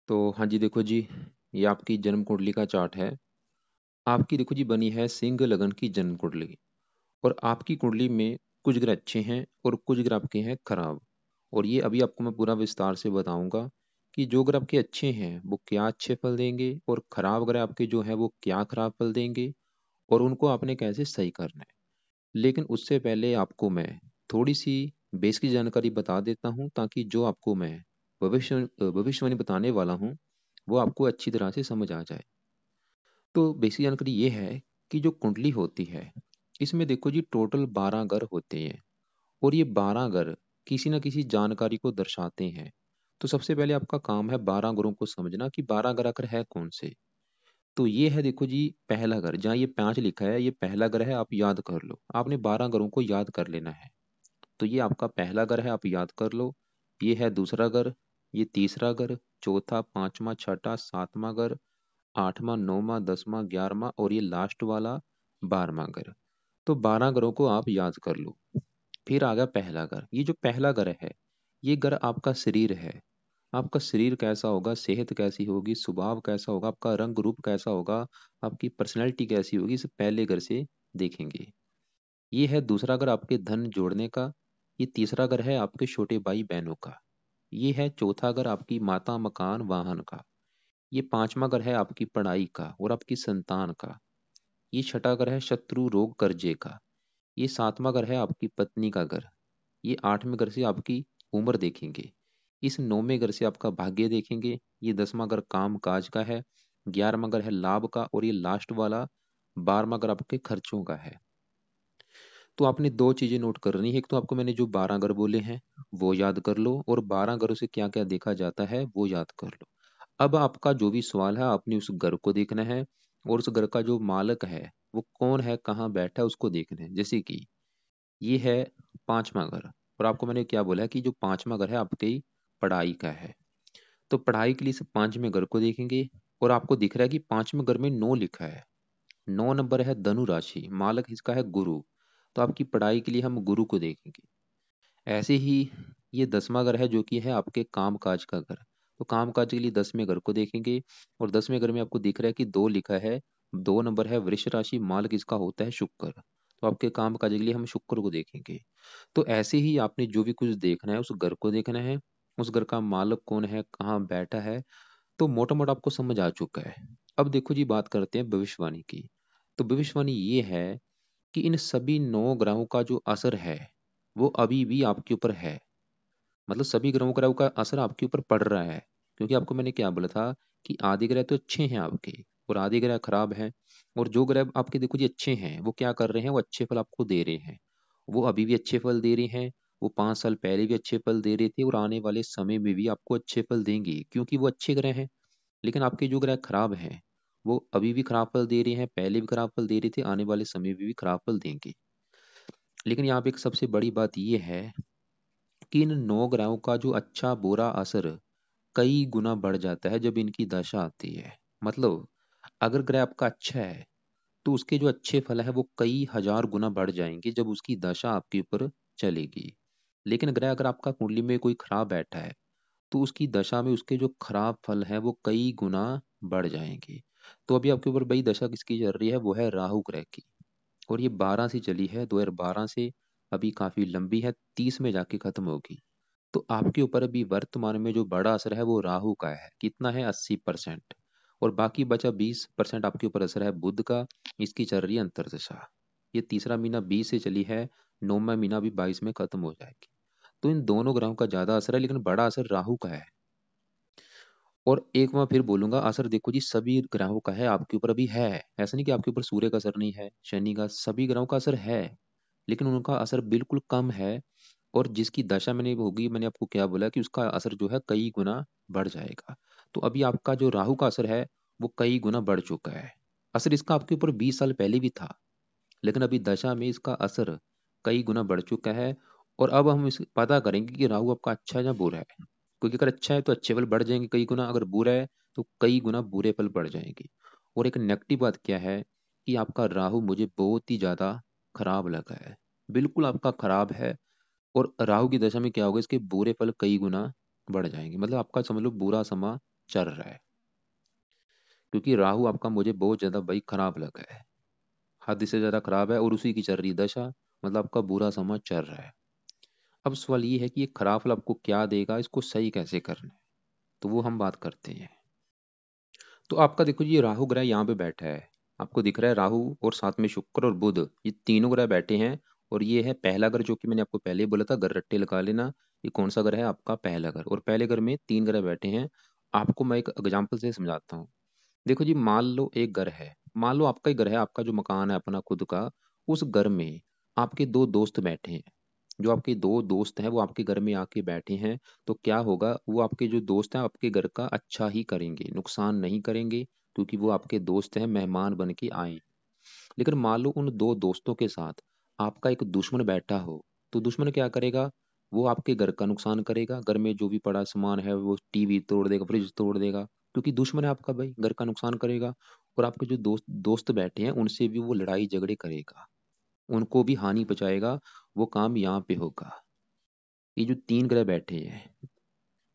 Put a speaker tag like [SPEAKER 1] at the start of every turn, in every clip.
[SPEAKER 1] तो हाँ जी, देखो जी, ये आपकी जन्म कुंडली का चार्ट है। आपकी देखो जी बनी है सिंह लगन की जन्म कुंडली। और आपकी कुंडली में कुछ ग्रह अच्छे हैं और कुछ ग्रह आपके हैं खराब। और ये अभी आपको मैं पूरा विस्तार से बताऊंगा कि जो ग्रह आपके अच्छे हैं वो क्या अच्छे फल देंगे और खराब ग्रह आपके जो है वो क्या खराब फल देंगे और उनको आपने कैसे सही करना है। लेकिन उससे पहले आपको मैं थोड़ी सी बेस की जानकारी बता देता हूँ ताकि जो आपको मैं भविष्यवाणी बताने वाला हूँ वो आपको अच्छी तरह से समझ आ जाए। तो बेसिक जानकारी ये है कि जो कुंडली होती है इसमें देखो जी टोटल 12 घर होते हैं। और ये 12 घर किसी न किसी जानकारी को दर्शाते हैं। तो सबसे पहले आपका काम है 12 घरों को समझना कि 12 घर आखिर है कौन से। तो ये है देखो जी पहला घर, जहाँ ये 5 लिखा है ये पहला घर है, आप याद कर लो, आपने 12 घरों को याद कर लेना है। तो ये आपका पहला घर है, आप याद कर लो। ये है दूसरा घर, ये तीसरा घर, चौथा, पांचवा, छठा, सातवां घर, आठवां, नौवां, दसवां, ग्यारहवां और ये लास्ट वाला 12वां घर। तो 12 घरों को आप याद कर लो। फिर आ गया पहला घर। ये जो पहला घर है ये घर आपका शरीर है। आपका शरीर कैसा होगा, सेहत कैसी होगी, स्वभाव कैसा होगा, आपका रंग रूप कैसा होगा, आपकी पर्सनैलिटी कैसी होगी, इस पहले घर से देखेंगे। ये है दूसरा घर आपके धन जोड़ने का। ये तीसरा घर है आपके छोटे भाई बहनों का। ये है चौथा घर आपकी माता, मकान, वाहन का। ये पांचवा घर है आपकी पढ़ाई का और आपकी संतान का। ये छठा घर है शत्रु, रोग, कर्जे का। ये सातवां घर है आपकी पत्नी का घर। ये आठवें घर से आपकी उम्र देखेंगे। इस नौवें घर से आपका भाग्य देखेंगे। ये 10वां घर काम काज का है। 11वां घर है लाभ का और ये लास्ट वाला 12वां घर आपके खर्चों का है। तो आपने दो चीजें नोट करनी है, एक तो आपको मैंने जो 12 घर बोले हैं वो याद कर लो और 12 घरों से क्या क्या देखा जाता है वो याद कर लो। अब आपका जो भी सवाल है आपने उस घर को देखना है और उस घर का जो मालिक है वो कौन है, कहाँ बैठा है, उसको देखना है। जैसे कि ये है पांचवा घर और आपको मैंने क्या बोला है कि जो पांचवा घर है आपकी पढ़ाई का है। तो पढ़ाई के लिए इस पांचवें घर को देखेंगे और आपको दिख रहा है कि पांचवें घर में 9 लिखा है। 9 नंबर है धनु राशि, मालक इसका है गुरु। तो आपकी पढ़ाई के लिए हम गुरु को देखेंगे। ऐसे ही ये 10वां घर है जो कि है आपके काम काज का घर। तो काम काज के लिए 10वें घर को देखेंगे और 10वें घर में आपको दिख रहा है कि 2 लिखा है। 2 नंबर है वृष राशि, मालक इसका होता है शुक्र। तो आपके काम काज के लिए हम शुक्र को देखेंगे। तो ऐसे ही आपने जो भी कुछ देखना है उस घर को देखना है, उस घर का मालिक कौन है, कहाँ बैठा है। तो मोटा मोटा आपको समझ आ चुका है। अब देखो जी बात करते हैं भविष्यवाणी की। तो भविष्यवाणी ये है कि इन सभी 9 ग्रहों का जो असर है वो अभी भी आपके ऊपर है। मतलब सभी ग्रहों का असर आपके ऊपर पड़ रहा है। क्योंकि आपको मैंने क्या बोला था कि आदि ग्रह तो अच्छे हैं आपके और आदि ग्रह खराब हैं। और जो ग्रह आपके देखो जी अच्छे हैं वो क्या कर रहे हैं, वो अच्छे फल आपको दे रहे हैं। वो अभी भी अच्छे फल दे रहे हैं। वो 5 साल पहले भी अच्छे फल दे रहे थे और आने वाले समय में भी आपको अच्छे फल देंगे क्योंकि वो अच्छे ग्रह हैं। लेकिन आपके जो ग्रह खराब हैं वो अभी भी खराब फल दे रहे हैं, पहले भी खराब फल दे रहे थे, आने वाले समय में भी खराब फल देंगे। लेकिन यहाँ पे एक सबसे बड़ी बात यह है कि इन 9 ग्रहों का जो अच्छा बुरा असर कई गुना बढ़ जाता है जब इनकी दशा आती है। मतलब अगर ग्रह आपका अच्छा है तो उसके जो अच्छे फल है वो कई हजार गुना बढ़ जाएंगे जब उसकी दशा आपके ऊपर चलेगी। लेकिन ग्रह अगर आपका कुंडली में कोई खराब बैठा है तो उसकी दशा में उसके जो खराब फल हैं वो कई गुना बढ़ जाएंगे। तो अभी आपके ऊपर बड़ी दशा किसकी चल रही है, वो है राहु ग्रह की। और ये 12 से चली है, 2012 से। अभी काफी लंबी है, 30 में जाके खत्म होगी। तो आपके ऊपर अभी वर्तमान में जो बड़ा असर है वो राहु का है, कितना है 80%। और बाकी बचा 20% आपके ऊपर असर है बुध का। इसकी चल रही है अंतर्दशा। ये तीसरा महीना 20 से चली है, 9वां महीना भी 22 में खत्म हो जाएगी। तो इन दोनों ग्रहों का ज्यादा असर है लेकिन बड़ा असर राहु का है। और एक मैं फिर बोलूंगा असर देखो जी सभी ग्रहों का है आपके ऊपर अभी है। ऐसा नहीं कि आपके ऊपर सूर्य का असर नहीं है, शनि का, सभी ग्रहों का असर है। लेकिन उनका असर बिल्कुल कम है। और जिसकी दशा मैंने होगी, मैंने आपको क्या बोला कि उसका असर जो है कई गुना बढ़ जाएगा। तो अभी आपका जो राहु का असर है वो कई गुना बढ़ चुका है। असर इसका आपके ऊपर 20 साल पहले भी था लेकिन अभी दशा में इसका असर कई गुना बढ़ चुका है। और अब हम इस पता करेंगे कि राहु आपका अच्छा है या बुरा है। क्योंकि अगर अच्छा है तो अच्छे फल बढ़ जाएंगे कई गुना, अगर बुरा है तो कई गुना बुरे फल बढ़ जाएंगे। और एक नेगेटिव बात क्या है कि आपका राहु मुझे बहुत ही ज्यादा खराब लगा है। बिल्कुल आपका खराब है। और राहु की दशा में क्या होगा, इसके बुरे फल कई गुना बढ़ जाएंगे। मतलब आपका समझ लो बुरा समा चल रहा है, क्योंकि राहु आपका मुझे बहुत ज्यादा भाई खराब लगा है, हद से ज्यादा खराब है, और उसी की चल रही दशा, मतलब आपका बुरा समय चल रहा है। अब सवाल ये है कि ये खराब फल आपको क्या देगा, इसको सही कैसे करना है, तो वो हम बात करते हैं। तो आपका देखो जी, ये राहु ग्रह यहाँ पे बैठा है, आपको दिख रहा है राहु, और साथ में शुक्र और बुध, ये तीनों ग्रह बैठे हैं। और ये है पहला घर, जो कि मैंने आपको पहले ही बोला था, घर रट्टे लगा लेना। ये कौन सा घर है? आपका पहला घर। और पहले घर में तीन ग्रह बैठे हैं। आपको मैं एक एग्जाम्पल से समझाता हूँ। देखो जी, मान लो एक घर है, मान लो आपका ही घर है, आपका जो मकान है अपना खुद का, उस घर में आपके दो दोस्त बैठे हैं। जो आपके दो दोस्त हैं वो आपके घर में आके बैठे हैं, तो क्या होगा, वो आपके जो दोस्त हैं आपके घर का अच्छा ही करेंगे, नुकसान नहीं करेंगे, क्योंकि वो आपके दोस्त हैं, मेहमान बन के आए। लेकिन मान लो उन दो दोस्तों के साथ आपका एक दुश्मन बैठा हो, तो दुश्मन क्या करेगा, वो आपके घर का नुकसान करेगा, घर में जो भी पड़ा सामान है वो टीवी तोड़ देगा, फ्रिज तोड़ देगा, क्योंकि दुश्मन है आपका भाई, घर का नुकसान करेगा। और आपके जो दोस्त दोस्त बैठे हैं उनसे भी वो लड़ाई झगड़े करेगा, उनको भी हानि पहुंचाएगा, वो काम यहाँ पे होगा। ये जो तीन ग्रह बैठे हैं,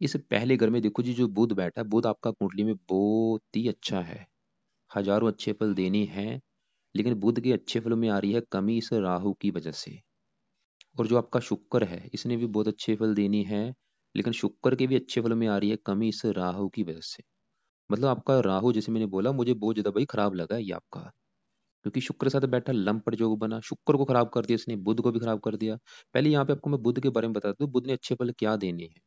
[SPEAKER 1] इस पहले घर में देखो जी, जो बुध बैठा है, बुध आपका कुंडली में बहुत ही अच्छा है, हजारों अच्छे फल देने हैं। लेकिन बुध के अच्छे फलों में आ रही है कमी इस राहु की वजह से। और जो आपका शुक्र है, इसने भी बहुत अच्छे फल देनी है, लेकिन शुक्र के भी अच्छे फलों में आ रही है कमी इस राहु की वजह से। मतलब आपका राहु, जैसे मैंने बोला, मुझे बहुत ज्यादा भाई खराब लगा है ये आपका, क्योंकि शुक्र के साथ बैठा लंपट योग बना, शुक्र को खराब कर दिया इसने, बुध को भी खराब कर दिया। पहले यहाँ पे आपको मैं बुध के बारे में बता दूं, बुध ने अच्छे फल क्या देने हैं,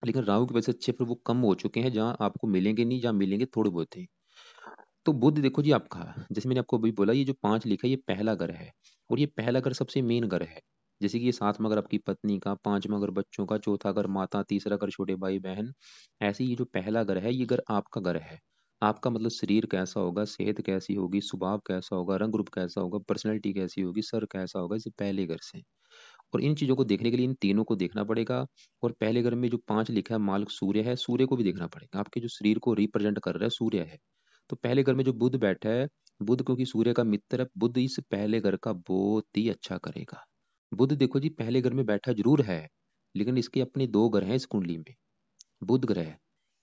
[SPEAKER 1] लेकिन राहु की वजह से अच्छे फल वो कम हो चुके हैं, जहाँ आपको मिलेंगे नहीं, जहाँ मिलेंगे थोड़े बहुत ही। तो बुध देखो जी आपका, जैसे मैंने आपको अभी बोला, ये जो पांच लिखा है ये पहला घर है, और ये पहला घर सबसे मेन घर है। जैसे कि ये सातवां घर आपकी पत्नी का, पांचवां घर बच्चों का, चौथा घर माता, तीसरा घर छोटे भाई बहन। ऐसे ही ये जो पहला घर है, ये घर आपका घर है। आपका मतलब शरीर कैसा होगा, सेहत कैसी होगी, स्वभाव कैसा होगा, रंग रूप कैसा होगा, पर्सनैलिटी कैसी होगी, सर कैसा होगा, इसे पहले घर से। और इन चीजों को देखने के लिए इन तीनों को देखना पड़ेगा। और पहले घर में जो पांच लिखा है मालिक सूर्य है, सूर्य को भी देखना पड़ेगा, आपके जो शरीर को रिप्रेजेंट कर रहा है सूर्य है। तो पहले घर में जो बुध बैठा है, बुध क्योंकि सूर्य का मित्र है, बुध इस पहले घर का बहुत ही अच्छा करेगा। बुध देखो जी पहले घर में बैठा जरूर है, लेकिन इसके अपने दो घर हैं इस कुंडली में। बुध ग्रह,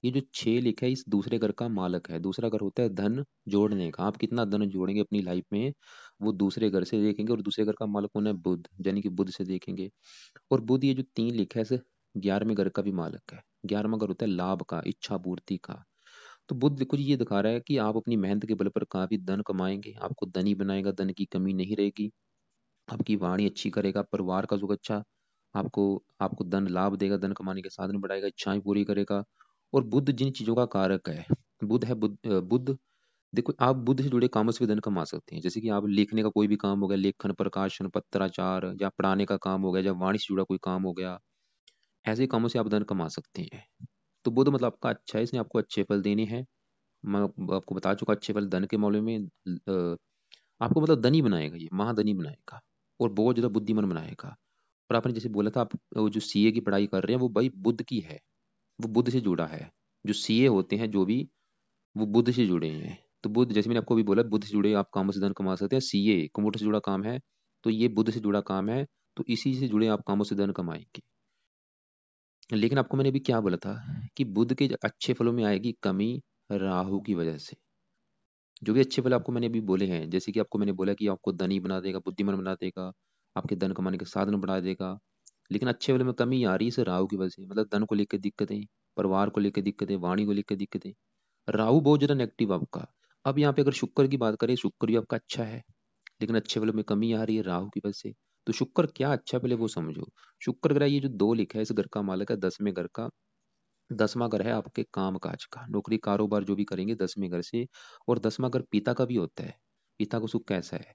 [SPEAKER 1] ये जो छह लिखा है, इस दूसरे घर का मालक है। दूसरा घर होता है धन जोड़ने का, आप कितना धन जोड़ेंगे अपनी लाइफ में, वो दूसरे घर से देखेंगे। और दूसरे घर का मालक कौन है? बुध, यानी कि बुध से देखेंगे। और बुध ये जो तीन लिखा है, इसे 11वें घर का भी मालक है। 11वां घर होता है लाभ का, इच्छा पूर्ति का। तो बुध देखो जी ये दिखा रहा है कि आप अपनी मेहनत के बल पर काफी धन कमाएंगे, आपको धनी बनाएगा, धन की कमी नहीं रहेगी, आपकी वाणी अच्छी करेगा, परिवार का सुख अच्छा, आपको आपको धन लाभ देगा, धन कमाने के साधन बढ़ाएगा, इच्छाएं पूरी करेगा। और बुध जिन चीजों का कारक है, बुध है बुध, देखो आप बुध से जुड़े कामों से भी धन कमा सकते हैं। जैसे कि आप लिखने का कोई भी काम हो गया, लेखन, प्रकाशन, पत्राचार, या पढ़ाने का काम हो गया, या वाणी से जुड़ा कोई काम हो गया, ऐसे कामों से आप धन कमा सकते हैं। तो बुध मतलब आपका अच्छा है, इसने आपको अच्छे फल देने हैं। मैं आपको बता चुका, अच्छे फल धन के मामले में आपको मतलब धनी बनाएगा, ये महाधनी बनाएगा, और बहुत ज्यादा बुद्धिमान बनाएगा। और आपने जैसे बोला था, आप वो जो सीए की पढ़ाई कर रहे हैं, वो भाई बुध की है, वो बुध से जुड़ा है। जो सीए होते हैं जो भी, वो बुध से जुड़े हैं। तो बुध, जैसे मैंने आपको भी बोला, बुध से जुड़े आप कामों से धन कमा सकते हैं। सीए कंप्यूटर से जुड़ा काम है, तो ये बुध से जुड़ा काम है, तो इसी से जुड़े आप कामों से धन कमाएंगे। लेकिन आपको मैंने अभी क्या बोला था, कि बुध के अच्छे फलों में आएगी कमी राहु की वजह से। जो भी अच्छे फल आपको मैंने अभी बोले हैं, जैसे कि आपको मैंने बोला कि आपको धनी बना देगा, बुद्धिमान बना देगा, आपके धन कमाने के साधन बढ़ा देगा, लेकिन अच्छे फल में कमी आ रही है इस राहु की वजह से। मतलब धन को लेकर दिक्कतें, परिवार को लेकर दिक्कतें, वाणी को लेकर दिक्कतें। राहु बहुत ज्यादा नेगेटिव आपका। अब यहाँ पे अगर शुक्र की बात करें, शुक्र भी आपका अच्छा है, लेकिन अच्छे फलों में कमी आ रही है राहु की वजह से। तो शुक्र क्या अच्छा, पहले वो समझो। शुक्र ग्रह ये जो दो लिखा है, इस घर का मालक है 10वें घर का। 10वां घर है आपके काम काज का, नौकरी कारोबार जो भी करेंगे 10वें घर से। और 10वां घर पिता का भी होता है, पिता को सुख कैसा है।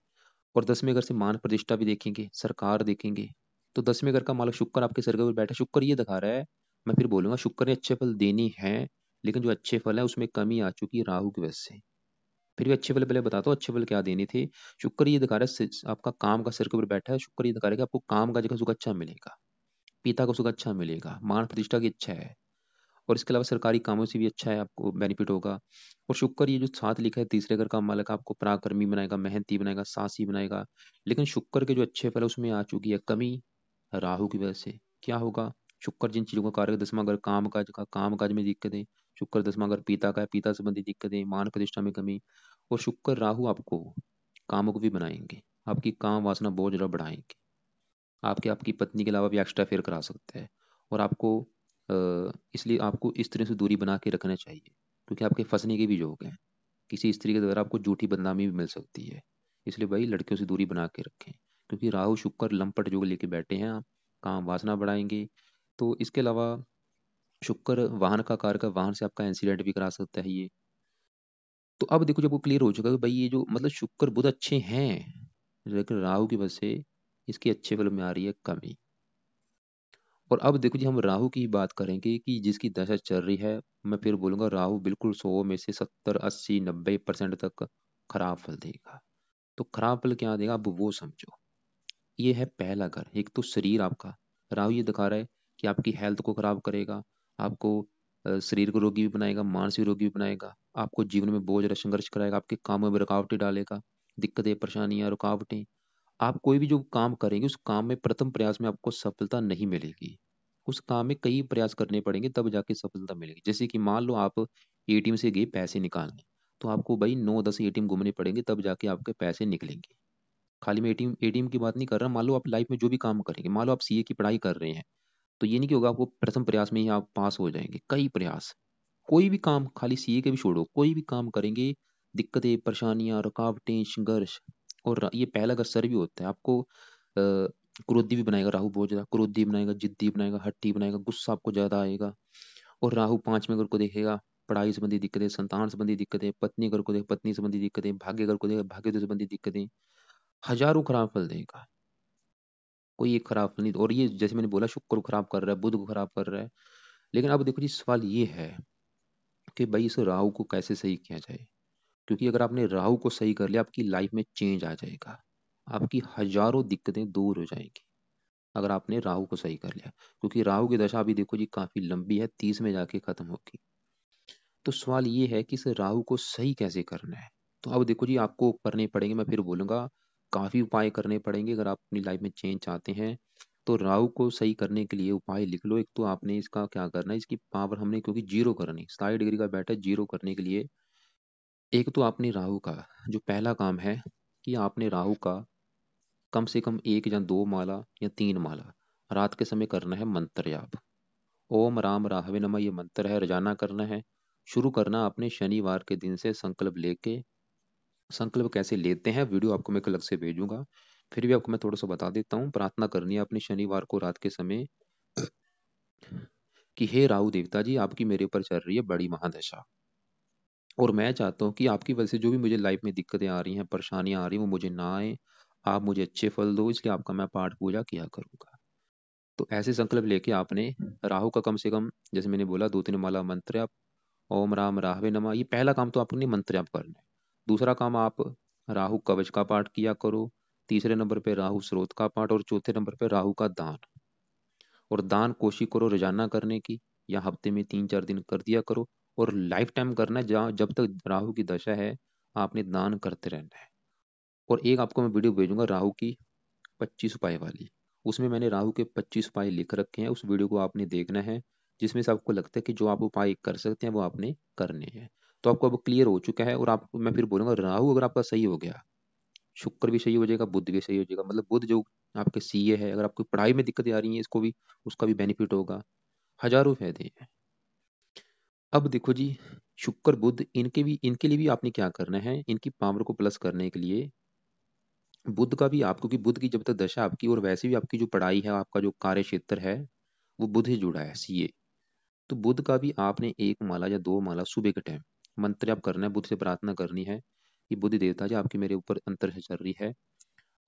[SPEAKER 1] और 10वें घर से मान प्रतिष्ठा भी देखेंगे, सरकार देखेंगे। तो 10वें घर का मालक शुक्र आपके सिर के ऊपर बैठा, शुक्र ये दिखा रहा है, मैं फिर बोलूंगा, शुक्र ने अच्छे फल देनी है, लेकिन जो अच्छे फल है उसमें कमी आ चुकी है राहु की वजह से। फिर भी अच्छे फल पहले बताता हूँ, अच्छे फल क्या देने थे। शुक्र ये दिखा रहा है, आपका काम का सिर के ऊपर बैठा है, शुक्र ये दिखा रहा है कि आपको काम का जगह सुख अच्छा मिलेगा, पिता को सुख अच्छा मिलेगा, मान प्रतिष्ठा की इच्छा है। और इसके अलावा सरकारी कामों से भी अच्छा है, आपको बेनिफिट होगा। और शुक्र ये जो साथ लिखा है, तीसरे घर का मालक आपको पराक्रमी बनाएगा, मेहनती बनाएगा, साहसी बनाएगा। लेकिन शुक्र के जो अच्छे फल है उसमें आ चुकी है कमी राहु की वजह से। क्या होगा? शुक्र जिन चीज़ों का कारक, 10वां घर काम काज में दिक्कतें, शुक्र 10वां घर पिता का है, पिता संबंधी दिक्कतें, मान प्रतिष्ठा में कमी। और शुक्र राहु आपको कामुक भी बनाएंगे, आपकी काम वासना बहुत ज़्यादा बढ़ाएंगे, आपके आपकी पत्नी के अलावा भी एक्स्ट्रा फेयर करा सकते हैं। और आपको इसलिए आपको इस तरह से दूरी बना के रखना चाहिए, क्योंकि आपके फंसने के भी योग हैं, किसी स्त्री के द्वारा आपको झूठी बदनामी भी मिल सकती है। इसलिए भाई लड़कियों से दूरी बना के रखें, क्योंकि राहु शुक्र लंपट योग लेके बैठे हैं, आप काम वासना बढ़ाएंगे। तो इसके अलावा शुक्र वाहन का कारक है, वाहन से आपका इंसिडेंट भी करा सकता है ये। तो अब देखो जब वो क्लियर हो चुका है कि भाई ये जो मतलब शुक्र बुध अच्छे हैं, लेकिन राहु की वजह से इसके अच्छे फल में आ रही है कमी। और अब देखो जी हम राहु की बात करेंगे कि जिसकी दशा चल रही है, मैं फिर बोलूंगा राहु बिल्कुल 100 में से 70 80 90% तक खराब फल देगा। तो खराब फल क्या देगा अब वो समझो। ये है पहला घर, एक तो शरीर आपका, राहु ये दिखा रहा है कि आपकी हेल्थ को खराब करेगा, आपको शरीर को रोगी भी बनाएगा, मानसिक रोगी भी बनाएगा, आपको जीवन में बहुत ज़्यादा संघर्ष कराएगा, आपके कामों में रुकावटें डालेगा, दिक्कतें परेशानियां रुकावटें। आप कोई भी जो काम करेंगे उस काम में प्रथम प्रयास में आपको सफलता नहीं मिलेगी, उस काम में कई प्रयास करने पड़ेंगे तब जाके सफलता मिलेगी। जैसे कि मान लो आप एटीएम से गए पैसे निकालने, तो आपको भाई 9 10 एटीएम घूमने पड़ेंगे तब जाके आपके पैसे निकलेंगे। खाली मैं एटीएम एटीएम की बात नहीं कर रहा, मान लो आप लाइफ में जो भी काम करेंगे, मान लो आप सीए की पढ़ाई कर रहे हैं, तो ये नहीं कि होगा आपको प्रथम प्रयास में ही आप पास हो जाएंगे, कई प्रयास। कोई भी काम, खाली सीए के भी छोड़ो, कोई भी काम करेंगे, दिक्कतें परेशानियां रुकावटें संघर्ष। और ये पहला का असर भी होता है आपको क्रोधी भी बनाएगा, राहु बहुत ज्यादा क्रोधी बनाएगा, जिद्दी बनाएगा, हट्टी बनाएगा, गुस्सा आपको ज्यादा आएगा। और राहु 5वें घर को देखेगा, पढ़ाई संबंधी दिक्कतें, संतान संबंधी दिक्कतें, पत्नी घर को देख पत्नी संबंधी दिक्कतें, भाग्य घर को देख भाग्य संबंधी दिक्कतें, हजारों खराब फल देगा, कोई एक खराब फल नहीं। और ये जैसे मैंने बोला शुक्र को खराब कर रहा है, बुध को खराब कर रहा है। लेकिन अब देखो जी सवाल ये है कि भाई इस राहु को कैसे सही किया जाए, क्योंकि अगर आपने राहु को सही कर लिया आपकी लाइफ में चेंज आ जाएगा, आपकी हजारों दिक्कतें दूर हो जाएंगी अगर आपने राहु को सही कर लिया। क्योंकि राहु की दशा अभी देखो जी काफी लंबी है, 30 में जाके खत्म होगी। तो सवाल ये है कि इस राहु को सही कैसे करना है। तो अब देखो जी आपको करने पड़ेंगे, मैं फिर बोलूंगा काफी उपाय करने पड़ेंगे अगर आप अपनी लाइफ में चेंज चाहते हैं। तो राहु को सही करने के लिए उपाय लिख लो। एक तो आपने इसका क्या करना है, इसकी पावर हमने क्योंकि जीरो करनी, 60 डिग्री का बैठा है, जीरो करने के लिए एक तो आपने राहु का जो पहला काम है कि आपने राहु का कम से कम 1 या 2 माला या 3 माला रात के समय करना है मंत्र जाप। ओम राम राहवे नमः ये मंत्र है, रोजाना करना है। शुरू करना आपने शनिवार के दिन से संकल्प लेके। संकल्प कैसे लेते हैं वीडियो आपको मैं अलग से भेजूंगा, फिर भी आपको मैं थोड़ा सा बता देता हूँ। प्रार्थना करनी है अपने शनिवार को रात के समय कि हे राहु देवता जी, आपकी मेरे ऊपर चल रही है बड़ी महादशा, और मैं चाहता हूँ कि आपकी वजह से जो भी मुझे लाइफ में दिक्कतें आ रही हैं, परेशानियां आ रही हैं, वो मुझे ना आए, आप मुझे अच्छे फल दो, इसलिए आपका मैं पाठ पूजा किया करूंगा। तो ऐसे संकल्प लेके आपने राहु का कम से कम, जैसे मैंने बोला, 2 3 माला मंत्र आप। ओम राम राहवे नमः ये पहला काम तो आपने मंत्र आप करना है। दूसरा काम आप राहु कवच का पाठ किया करो। तीसरे नंबर पे राहु स्रोत का पाठ, और चौथे नंबर पे राहु का दान। और दान कोशिश करो रोजाना करने की, या हफ्ते में 3 4 दिन कर दिया करो। और लाइफ टाइम करना है, जहाँ जब तक राहु की दशा है आपने दान करते रहना है। और एक आपको मैं वीडियो भेजूंगा राहु की 25 उपाय वाली, उसमें मैंने राहु के 25 उपाय लिख रखे हैं, उस वीडियो को आपने देखना है, जिसमें से आपको लगता है कि जो आप उपाय कर सकते हैं वो आपने करने हैं। तो आपको अब क्लियर हो चुका है। और आपको मैं फिर बोलूंगा राहु अगर आपका सही हो गया, शुक्र भी सही हो जाएगा, बुध भी सही हो जाएगा। मतलब बुध जो आपके सीए है, अगर आपको पढ़ाई में दिक्कतें आ रही हैं इसको भी, उसका भी बेनिफिट होगा, हजारों फायदे हैं। अब देखो जी शुक्र बुध इनके लिए भी आपने क्या करना है, इनकी पावर को प्लस करने के लिए बुध का भी आप, क्योंकि बुध की जब तक दशा आपकी, और वैसे भी आपकी जो पढ़ाई है, आपका जो कार्य क्षेत्र है वो बुध ही जुड़ा है, सीए। तो बुध का भी आपने 1 माला या 2 माला सुबह के टाइम मंत्र आप करना है, बुध से प्रार्थना करनी है कि बुध देवता जी आपकी मेरे ऊपर अंतर से चल रही है,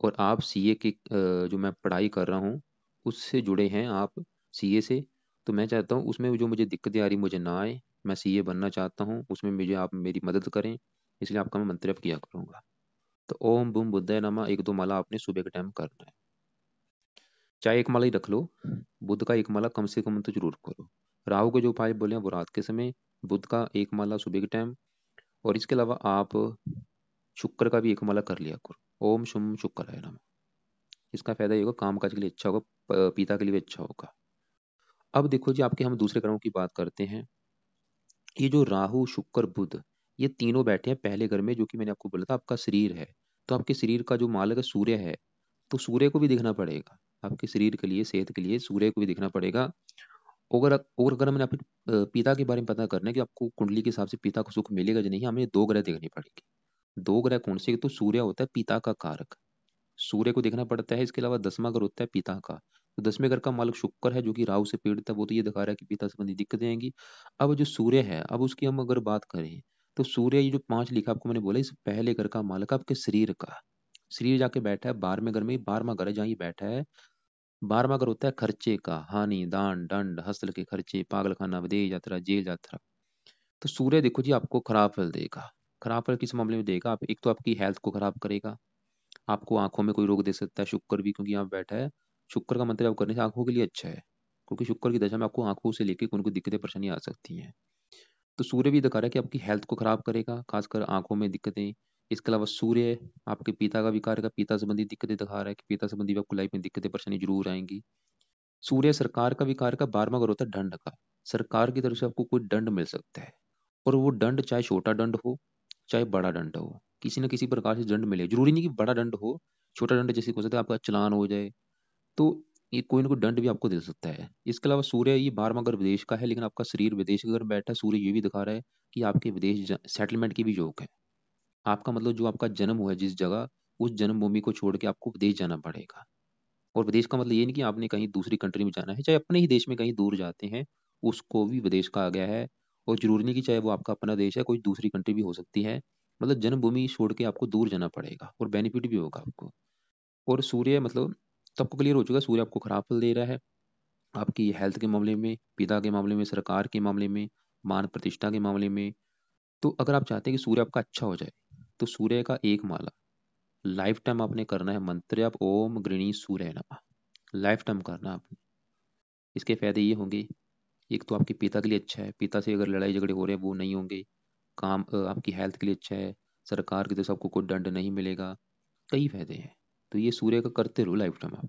[SPEAKER 1] और आप सीए की जो मैं पढ़ाई कर रहा हूँ उससे जुड़े हैं आप, सीए से। तो मैं चाहता हूँ उसमें जो मुझे दिक्कतें आ रही मुझे ना आए, मैं सीए बनना चाहता हूँ, उसमें मुझे आप मेरी मदद करें, इसलिए आपका मैं मंत्र जप किया करूंगा। तो ओम बूम बुद्धाय नमः 1 2 माला आपने सुबह के टाइम करना है, चाहे 1 माला ही रख लो। बुध का 1 माला कम से कम तो जरूर करो। राहु के जो उपाय बोले हैं वो रात के समय, बुध का 1 माला सुबह के टाइम। और इसके अलावा आप शुक्र का भी 1 माला कर लिया करो, ओम शुम शुक्राय नमः। इसका फायदा ये होगा काम काज के लिए अच्छा होगा, पिता के लिए भी अच्छा होगा। अब देखो जी, आपके हम दूसरे ग्रहों की बात करते हैं। ये जो राहु शुक्र बुध, ये तीनों बैठे हैं पहले घर में, जो कि मैंने आपको बोला था आपका शरीर है। तो आपके शरीर का जो मालक है सूर्य है, तो सूर्य को भी देखना पड़ेगा। आपके शरीर के लिए, सेहत के लिए सूर्य को भी देखना पड़ेगा। और अगर हमने अपने पिता के बारे में पता करना है कि आपको कुंडली के हिसाब से पिता को सुख मिलेगा या नहीं, हमें दो ग्रह देखने पड़ेंगे। दो ग्रह कौन से? एक तो सूर्य होता है पिता का कारक, सूर्य को देखना पड़ता है। इसके अलावा 10वां घर होता है पिता का, तो 10वें घर का मालिक शुक्र है, जो कि राहु से पीड़ित है। वो तो ये दिखा रहा है कि पिता संबंधी दिक्कतें आएंगी। अब जो सूर्य है, अब उसकी हम अगर बात करें, तो सूर्य ये जो 5 लिखा आपको मैंने बोला, इस पहले घर का मालिक आपके शरीर का, शरीर जाके बैठा है 12वें घर में। 12वां घर है जहाँ ये बैठा है। 12वां घर होता है खर्चे का, हानि, दान, दंड, हस्तल के खर्चे, पागलखाना, विदेश यात्रा, जेल यात्रा। तो सूर्य देखो जी आपको खराब फल देगा। खराब फल किस मामले में देगा? आप एक तो आपकी हेल्थ को खराब करेगा, आपको आंखों में कोई रोग दे सकता है। शुक्र भी, क्योंकि यहाँ बैठा है, शुक्र का मंत्र आप करने से आंखों के लिए अच्छा है, क्योंकि शुक्र की दशा में आपको आंखों से लेकर कोई दिक्कतें परेशानी आ सकती हैं। तो सूर्य भी दिखा रहा है कि आपकी हेल्थ को खराब करेगा, खासकर आंखों में दिक्कतें। इसके अलावा सूर्य आपके पिता का विकार का, पिता संबंधी दिक्कतें दिखा रहा है कि पिता संबंधी भी आपको लाइफ में दिक्कतें परेशानी जरूर आएंगी। सूर्य सरकार का विकार का 12वां घर होता है दंड का, सरकार की तरफ से आपको कोई दंड मिल सकता है। और वो दंड चाहे छोटा दंड हो, चाहे बड़ा दंड हो, किसी न किसी प्रकार से दंड मिले। जरूरी नहीं कि बड़ा दंड हो, छोटा दंड जैसे हो सकता है आपका चालान हो जाए, तो ये कोई ना कोई दंड भी आपको दे सकता है। इसके अलावा सूर्य ये 12वां घर विदेश का है, लेकिन आपका शरीर विदेश के घर बैठा है। सूर्य ये भी दिखा रहा है कि आपके विदेश सेटलमेंट की भी जोक है। आपका मतलब जो आपका जन्म हुआ है जिस जगह, उस जन्मभूमि को छोड़ के आपको विदेश जाना पड़ेगा। और विदेश का मतलब ये नहीं कि आपने कहीं दूसरी कंट्री में जाना है, चाहे अपने ही देश में कहीं दूर जाते हैं, उसको भी विदेश कहा गया है। और जरूरी नहीं कि चाहे वो आपका अपना देश है, कोई दूसरी कंट्री भी हो सकती है। मतलब जन्मभूमि छोड़ के आपको दूर जाना पड़ेगा, और बेनिफिट भी होगा आपको। और सूर्य मतलब सबको क्लियर हो चुका है, सूर्य आपको खराब फल दे रहा है आपकी हेल्थ के मामले में, पिता के मामले में, सरकार के मामले में, मान प्रतिष्ठा के मामले में। तो अगर आप चाहते हैं कि सूर्य आपका अच्छा हो जाए, तो सूर्य का एक माला लाइफ टाइम आपने करना है मंत्र, आप ओम गृणी सूर्य नमः, लाइफ टाइम करना आपने। इसके फायदे ये होंगे, एक तो आपके पिता के लिए अच्छा है, पिता से अगर लड़ाई झगड़े हो रहे हैं वो नहीं होंगे। काम आपकी हेल्थ के लिए अच्छा है, सरकार की तरफ से आपको कोई दंड नहीं मिलेगा। कई फायदे हैं। तो ये सूर्य का करते रहो लाइफ टाइम आप।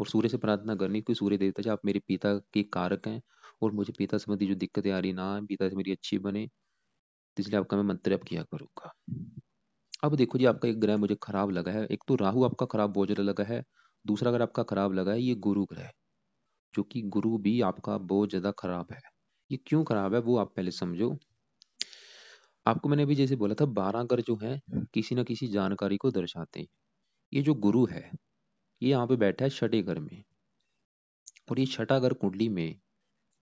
[SPEAKER 1] और सूर्य से प्रार्थना करनी कि सूर्य देवता जी आप मेरे पिता के कारक हैं, और मुझे पिता संबंधी जो दिक्कतें आ रही ना आए, पिता से मेरी अच्छी बने। तो इसलिए आपका मैं मंत्र जप किया करूँगा। अब देखो जी, आपका एक ग्रह मुझे खराब लगा है। एक तो राहु आपका खराब बहुत ज्यादा लगा है, दूसरा अगर आपका खराब लगा है ये गुरु ग्रह, जो कि गुरु भी आपका बहुत ज्यादा खराब है। ये क्यों खराब है वो आप पहले समझो। आपको मैंने अभी जैसे बोला था 12 घर जो है किसी न किसी जानकारी को दर्शाते हैं। ये जो गुरु है, ये यहाँ पे बैठा है छठे घर में, और ये छठा घर कुंडली में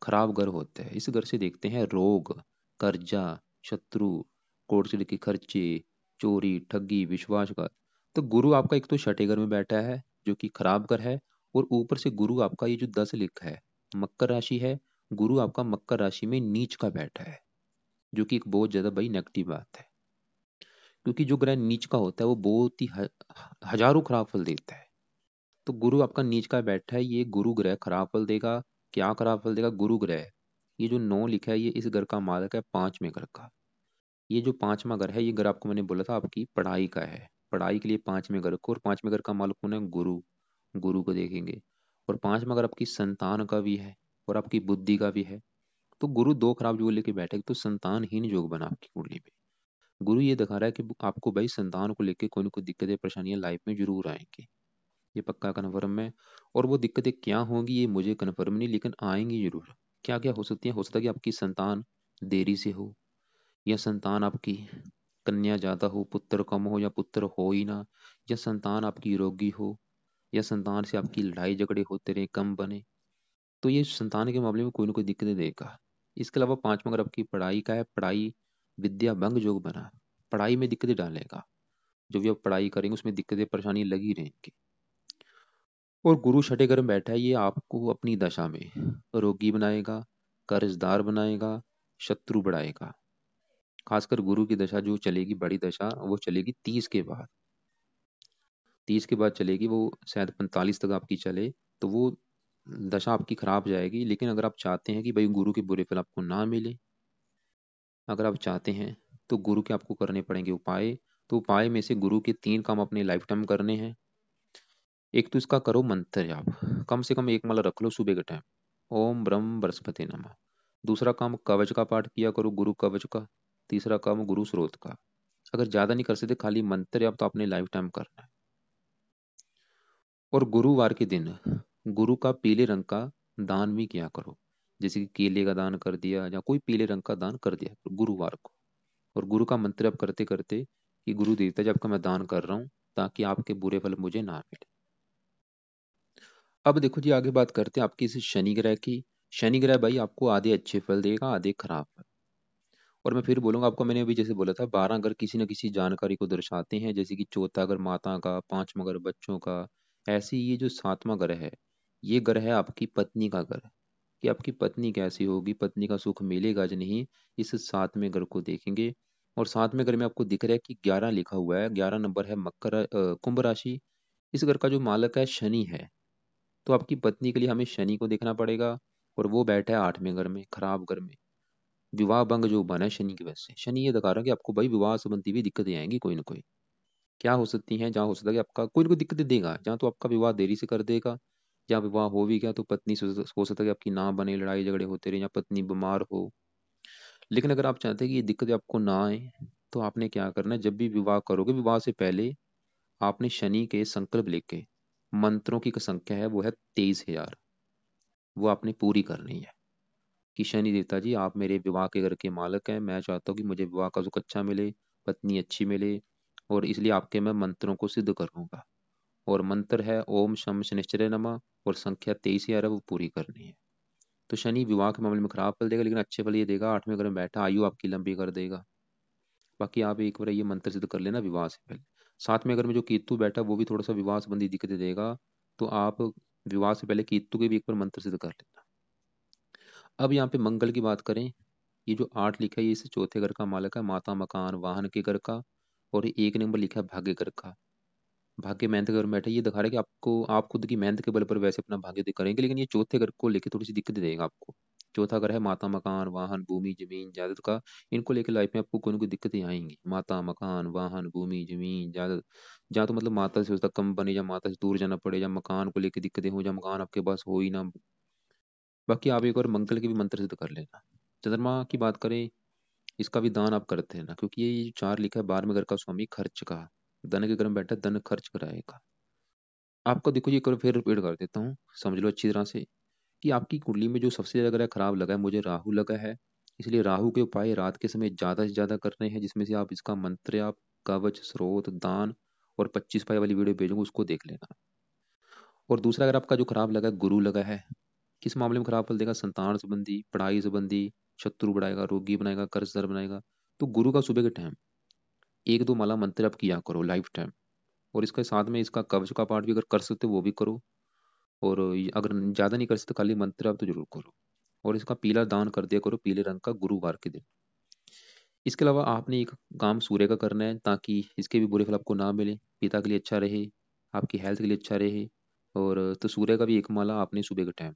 [SPEAKER 1] खराब घर होता है। इस घर से देखते हैं रोग, कर्जा, शत्रु, कोर्ट से लेके खर्चे, चोरी, ठगी, विश्वासघात। तो गुरु आपका एक तो छठे घर में बैठा है, जो कि खराब घर है। और ऊपर से गुरु आपका ये जो 10 लिखा है, मकर राशि है, गुरु आपका मकर राशि में नीच का बैठा है, जो कि एक बहुत ज्यादा भाई नेगेटिव बात है। क्योंकि जो ग्रह नीच का होता है वो बहुत ही हजारों खराब फल देता है। तो गुरु आपका नीच का बैठा है, ये गुरु ग्रह खराब फल देगा। क्या खराब फल देगा? गुरु ग्रह, ये जो 9 लिखा है, ये इस घर का मालक है 5वें घर का। ये जो 5वां घर है, ये घर आपको मैंने बोला था आपकी पढ़ाई का है। पढ़ाई के लिए 5वें घर को, और 5वें घर का मालक कौन है? गुरु। गुरु को देखेंगे। और 5वां घर आपकी संतान का भी है, और आपकी बुद्धि का भी है। तो गुरु दो खराब योग लेके बैठे, तो संतानहीन योग बना आपकी कुंडली में। गुरु ये दिखा रहा है कि आपको भाई संतान को लेके कोई ना कोई दिक्कतें परेशानियां लाइफ में जरूर आएंगी, ये पक्का कन्फर्म है। और वो दिक्कतें क्या होंगी ये मुझे कन्फर्म नहीं, लेकिन आएंगी जरूर। क्या क्या हो सकती है? हो सकता है कि आपकी संतान देरी से हो, या संतान आपकी कन्या ज्यादा हो, पुत्र कम हो, या पुत्र हो ही ना, या संतान आपकी रोगी हो, या संतान से आपकी लड़ाई झगड़े होते रहे, कम बने। तो ये संतान के मामले में कोई ना कोई दिक्कतें देगा। इसके अलावा 5वां अगर आपकी पढ़ाई का है, पढ़ाई विद्या भंग योग बना, पढ़ाई में दिक्कतें डालेगा। जो भी आप पढ़ाई करेंगे उसमें दिक्कतें परेशानी लगी रहेंगी। और गुरु छठे घर में बैठा है, ये आपको अपनी दशा में रोगी बनाएगा, कर्जदार बनाएगा, शत्रु बढ़ाएगा। खासकर गुरु की दशा जो चलेगी, बड़ी दशा, वो चलेगी 30 के बाद। 30 के बाद चलेगी वो, शायद 45 तक आपकी चले। तो वो दशा आपकी खराब जाएगी। लेकिन अगर आप चाहते हैं कि भाई गुरु के बुरे फल आपको ना मिले, अगर आप चाहते हैं, तो गुरु के आपको करने पड़ेंगे उपाय। तो उपाय में से गुरु के 3 काम अपने लाइफ टाइम करने हैं। एक तो इसका करो मंत्र जाप, कम से कम एक माला रख लो सुबह के टाइम। ओम ब्रह्म बृहस्पति नमः। दूसरा काम कवच का पाठ किया करो, गुरु कवच का। तीसरा काम गुरु स्रोत का। अगर ज्यादा नहीं कर सकते, खाली मंत्र आप तो आपने लाइफ टाइम करना है। और गुरुवार के दिन गुरु का पीले रंग का दान भी किया करो। जैसे कि केले का दान कर दिया या कोई पीले रंग का दान कर दिया गुरुवार को। और गुरु का मंत्र आप करते करते कि गुरु देवता जी आपका मैं दान कर रहा हूँ, ताकि आपके बुरे फल मुझे ना मिले। अब देखो जी, आगे बात करते हैं आपकी इस शनि ग्रह की। शनि ग्रह भाई आपको आधे अच्छे फल देगा, आधे खराब फल। और मैं फिर बोलूंगा आपको, मैंने अभी जैसे बोला था 12 घर किसी न किसी जानकारी को दर्शाते हैं, जैसे कि चौथा घर माता का, पांचवा घर बच्चों का। ऐसे ही ये जो सातवां घर है, ये घर है आपकी पत्नी का घर। कि आपकी पत्नी कैसी होगी, पत्नी का सुख मिलेगा या नहीं, इस सातवें घर को देखेंगे। और सातवें घर में आपको दिख रहा है कि 11 लिखा हुआ है, 11 नंबर है कुंभ राशि। इस घर का जो मालक है शनि है। तो आपकी पत्नी के लिए हमें शनि को देखना पड़ेगा। और वो बैठा है आठवें घर में, खराब घर में। विवाह भंग जो बना है शनि की वजह से। शनि ये दिखा रहा है कि आपको भाई विवाह संबंधी भी दिक्कतें आएंगी कोई ना कोई। क्या हो सकती हैं, जहाँ हो सकता है कि आपका कोई ना कोई दिक्कतें देगा, जहाँ तो आपका विवाह देरी से कर देगा। जहाँ विवाह हो भी गया तो पत्नी से हो सकता है कि आपकी ना बने, लड़ाई झगड़े होते रहे, या पत्नी बीमार हो। लेकिन अगर आप चाहते हैं कि ये दिक्कतें आपको ना आए, तो आपने क्या करना है, जब भी विवाह करोगे, विवाह से पहले आपने शनि के संकल्प लेके मंत्रों की संख्या है वो है 23,000। वो आपने पूरी करनी है कि शनि देवता जी आप मेरे विवाह के घर के मालक हैं, मैं चाहता हूँ कि मुझे विवाह का सुख अच्छा मिले, पत्नी अच्छी मिले। और इसलिए आपके मैं मंत्रों को सिद्ध करूंगा। और मंत्र है ओम शम शनिश्चर नमः। और संख्या 23,000 है, वो पूरी करनी है। तो शनि विवाह के मामले में खराब फल देगा, लेकिन अच्छे फल ये देगा, आठवें घर में बैठा आयु आपकी लंबी कर देगा। बाकी आप एक बार ये मंत्र सिद्ध कर लेना विवाह से पहले। सातवें घर में जो केतु बैठा वो भी थोड़ा सा विवाह संबंधी दिक्कतें देगा। तो आप विवाह से पहले केतु के भी एक बार मंत्र सिद्ध कर लेना। अब यहाँ पे मंगल की बात करें। ये जो 8 लिखा है, ये इस चौथे घर का मालक है, माता मकान वाहन के घर का। और एक नंबर लिखा है भाग्य घर का। भाग्य मेहनत के घर में बैठा है, ये दिखा रहा है कि आपको आप खुद की मेहनत के बल पर वैसे अपना भाग्य करेंगे, लेकिन ये चौथे घर को लेकर थोड़ी सी दिक्कत देगा आपको। चौथा घर है माता मकान वाहन भूमि जमीन जायदाद का। इनको लेकर लाइफ में आपको कोई ना कोई दिक्कतें आएंगी। माता मकान वाहन भूमि जमीन जायदाद, जहाँ तो मतलब माता से उसका कम बने, या माता से दूर जाना पड़े, या मकान को लेकर दिक्कतें हो, या मकान आपके पास हो ही ना। बाकी आप एक बार मंगल के भी मंत्र सिद्ध कर लेना। चंद्रमा की बात करें, इसका भी दान आप करते हैं ना, क्योंकि ये जो 4 लिखा है 12वें घर का स्वामी खर्च का। धन के घर में बैठा, धन खर्च कराएगा आपका। देखो ये कर फिर रिपीट कर देता हूँ, समझ लो अच्छी तरह से। कि आपकी कुंडली में जो सबसे ज्यादा ग्रह खराब लगा है, मुझे राहु लगा है। इसलिए राहु के उपाय रात के समय ज्यादा से ज्यादा करने हैं, जिसमें से आप इसका मंत्र, आप कवच स्रोत दान और 25 पाई वाली वीडियो भेजूंगा, उसको देख लेना। और दूसरा, अगर आपका जो खराब लगा है गुरु लगा है, किस मामले में खराब फल देगा, संतान संबंधी, पढ़ाई संबंधी, शत्रु बढ़ाएगा, रोगी बनाएगा, कर्जदार बनाएगा। तो गुरु का सुबह के टाइम एक दो माला मंत्र आप किया करो लाइफ टाइम। और इसके साथ में इसका कवच का पाठ भी अगर कर सकते हो वो भी करो। और अगर ज्यादा नहीं कर सकते खाली मंत्र आप तो जरूर करो। और इसका पीला दान कर दिया करो, पीले रंग का, गुरुवार के दिन। इसके अलावा आपने एक काम सूर्य का करना है, ताकि इसके भी बुरे फल आपको ना मिले, पिता के लिए अच्छा रहे, आपकी हेल्थ के लिए अच्छा रहे। और तो सूर्य का भी एक माला आपने सुबह के टाइम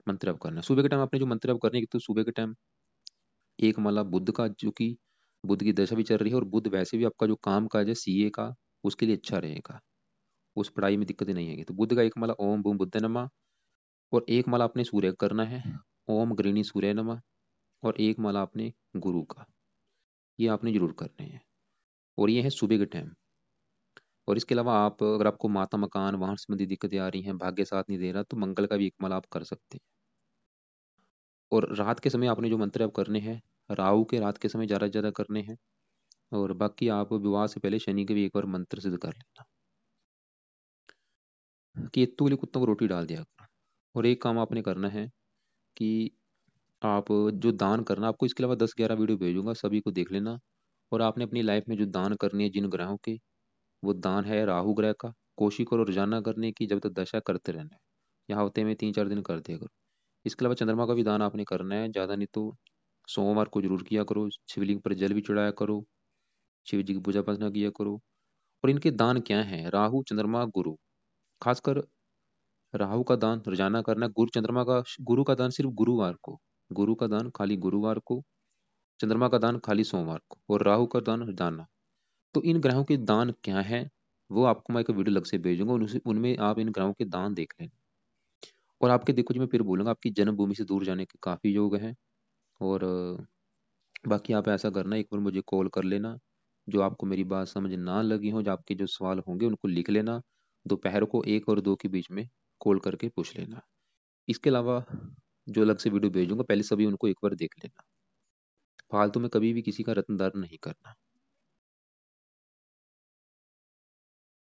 [SPEAKER 1] मंत्र आप करना है। सुबह के टाइम आपने जो मंत्र आप करने की, तो सुबह के टाइम एक माला बुध का, जो कि बुध की दशा भी चल रही है, और बुध वैसे भी आपका जो काम काज है सीए का, उसके लिए अच्छा रहेगा। उस पढ़ाई में दिक्कतें नहीं आएगी। तो बुध का एक माला ओम बूम बुद्ध नमः। और एक माला आपने सूर्य का करना है, ओम गृणी सूर्य नमः। और एक माला आपने गुरु का, ये आपने जरूर करने हैं। और ये है सुबह के टाइम। और इसके अलावा आप अगर आपको माता मकान वाहन संबंधी दिक्कतें आ रही हैं, भाग्य साथ नहीं दे रहा, तो मंगल का भी एक माला आप कर सकते हैं। और रात के समय आपने जो मंत्र आप करने हैं, राहु के रात के समय ज़्यादा से ज़्यादा करने हैं। और बाकी आप विवाह से पहले शनि के भी एक बार मंत्र सिद्ध कर लेना। केतु के लिए कुत्तों को रोटी डाल दिया करो। और एक काम आपने करना है कि आप जो दान करना, आपको इसके अलावा 10-11 वीडियो भेजूंगा, सभी को देख लेना। और आपने अपनी लाइफ में जो दान करनी है जिन ग्रहों के, वो दान है राहु ग्रह का। कोशिश करो रोजाना करने की, जब तक दशा करते रहना है, या हफ्ते में 3-4 दिन कर दिया करो। इसके अलावा चंद्रमा का भी दान आपने करना है, ज़्यादा नहीं तो सोमवार को जरूर किया करो, शिवलिंग पर जल भी चढ़ाया करो, शिव जी की पूजा अर्चना किया करो। और इनके दान क्या है, राहु चंद्रमा गुरु, खासकर राहु का दान रोजाना करना है, गुरु चंद्रमा का, गुरु का दान सिर्फ गुरुवार को, गुरु का दान खाली गुरुवार को, चंद्रमा का दान खाली सोमवार को, और राहु का दान रोजाना। तो इन ग्रहों के दान क्या है, वो आपको मैं एक वीडियो लग से भेजूंगा, उनमें आप इन ग्रहों के दान देख लें। और आपके देखो जी, मैं फिर बोलूँगा, आपकी जन्मभूमि से दूर जाने के काफ़ी योग हैं। और बाकी आप ऐसा करना, एक बार मुझे कॉल कर लेना। जो आपको मेरी बात समझ ना लगी हो, जो आपके जो सवाल होंगे उनको लिख लेना। दोपहर को 1 और 2 के बीच में कॉल करके पूछ लेना। इसके अलावा जो अलग से वीडियो भेजूँगा, पहले सभी उनको एक बार देख लेना। फालतू में कभी भी किसी का रत्न दान नहीं करना।